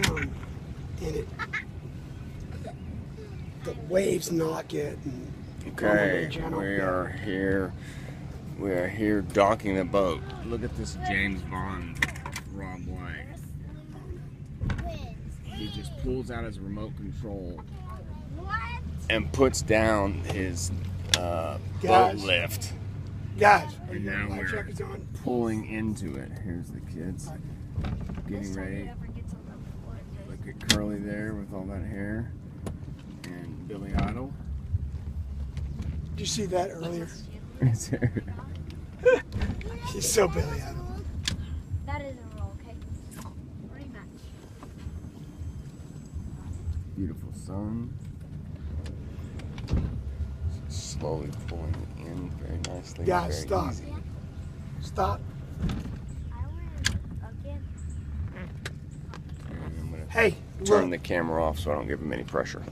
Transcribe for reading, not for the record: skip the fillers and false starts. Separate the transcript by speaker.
Speaker 1: down in it. The waves knock it. And
Speaker 2: Okay, we are here docking the boat. Look at this James Bond Robb White. He just pulls out his remote control and puts down his boat lift.
Speaker 1: Guys,
Speaker 2: and now we're pulling into it. Here's the kids getting ready. Look at Curly there with all that hair. And Billy Idol.
Speaker 1: Did you see that earlier?
Speaker 2: It's her.
Speaker 1: She's so Billy Idol.
Speaker 3: That is a roll, okay? Rematch.
Speaker 2: Beautiful sun. Slowly pulling in very nicely.
Speaker 1: Guys,
Speaker 2: very
Speaker 1: stop.
Speaker 2: easy.
Speaker 1: Stop.
Speaker 3: I win again.
Speaker 2: And I'm gonna
Speaker 1: Hey,
Speaker 2: turn
Speaker 1: look.
Speaker 2: the camera off so I don't give him any pressure.